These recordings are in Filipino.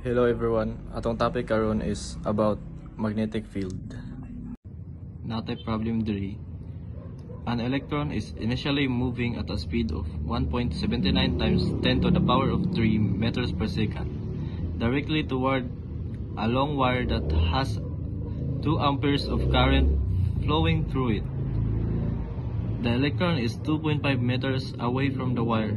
Hello everyone. Atong topic karon is about magnetic field. Natay problem diri. An electron is initially moving at a speed of 1.79 times 10 to the power of 3 meters per second directly toward a long wire that has 2 amperes of current flowing through it. The electron is 2.5 meters away from the wire.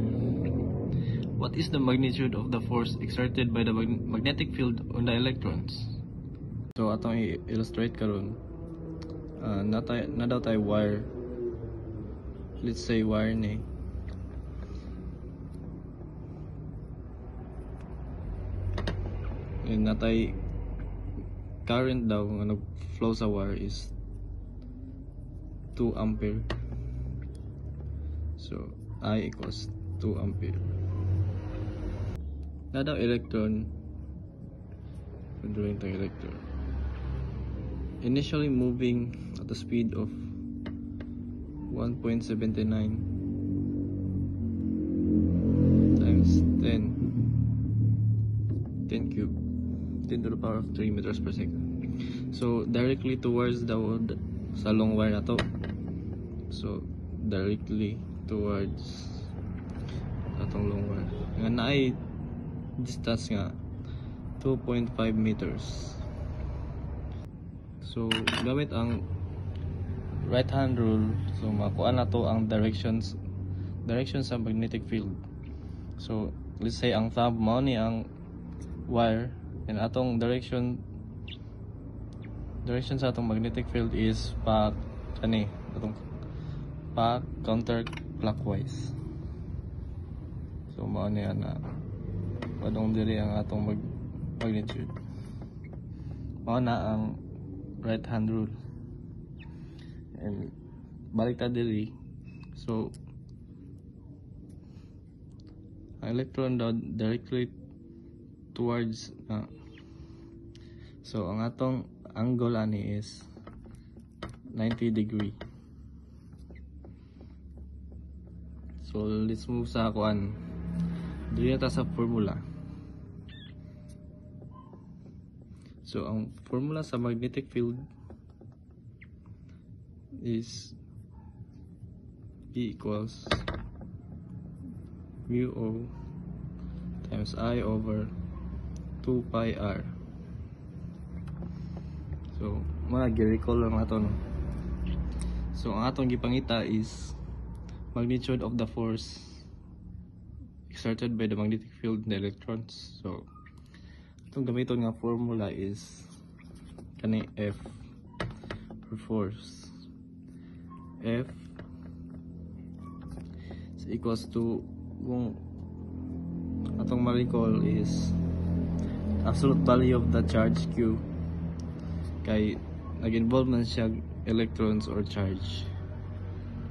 What is the magnitude of the force exerted by the magnetic field on the electrons? So atong i-illustrate karon. Na daw tay wire. Let's say wire ni. And natay current daw nga nag-flow sa wire is 2 ampere. So I equals 2 ampere. Na daw electron, drawing tayong electron, initially moving at the speed of 1.79 times 10 cube, 10 to the power of 3 meters per second. So directly towards the sa long wire na to. So directly towards atong long wire nga naay distance nga 2.5 meters. So gamit ang right hand rule, so makuha na to ang direction sa magnetic field. So let's say ang thumb mo ni ang wire, and atong direction sa atong magnetic field is pa counterclockwise. So mao ni ana padong diri ang atong magnitude. Mao na ang right hand rule. And balik ta diri. So ang electron daw directly towards so ang atong angle ani is 90 degree. So let's move sa kuan. Diri ta sa formula. So ang formula sa magnetic field is E equals mu O times I over 2 pi R. So mag-recall lang nato no. So ang atong gipangita is magnitude of the force exerted by the magnetic field in the electrons. So itong gamiton nga formula is kani F for force. F is equals to, kung atong ma-recall, is absolute value of the charge Q, kay nag-involve man siya electrons or charge.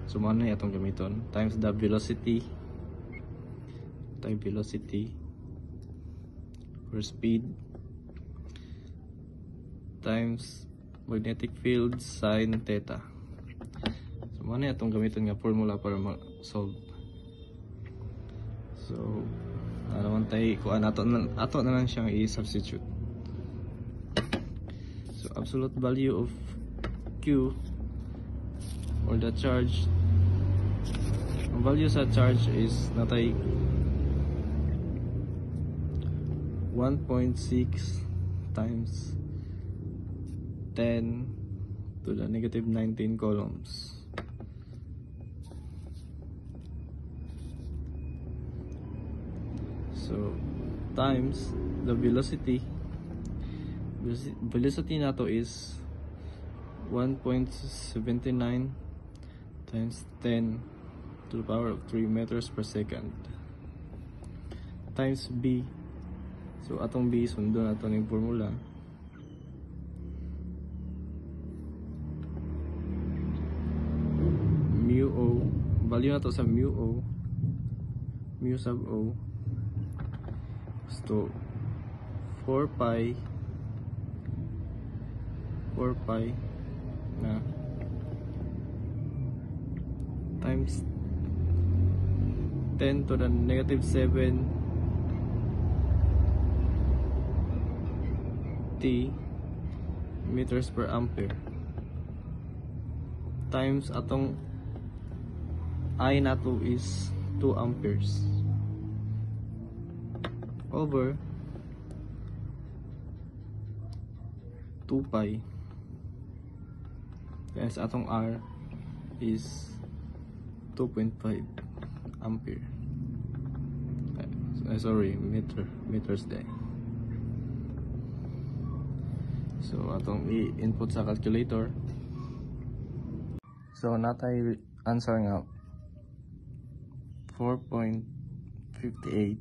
So mano na atong gamiton times the velocity or speed times magnetic field sin theta. So mano na atong gamiton nga formula para ma-solve. So naman tayo kuan ato na lang siyang i-substitute. So absolute value of Q or the charge, ang value sa charge is natay 1.6 times 10 to the negative 19 coulombs. So times the velocity nato is 1.79 times 10 to the power of 3 meters per second times B. So atong B, sundo nato ning formula. Mu O, value nato sa mu O, mu sub O is to 4 pi na times 10 to the negative 7 T meters per ampere times atong I nato is 2 amperes over 2 pi times atong R is 2.5 ampere. Sorry, meters day. So atong i-input sa calculator. So natay answer nga 4.58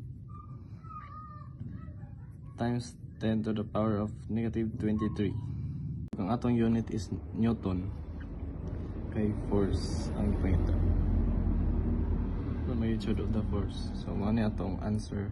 times 10 to the power of negative 23. Ang atong unit is Newton. Kay force ang ipangita. So magnitude of the force. So mo ni atong answer.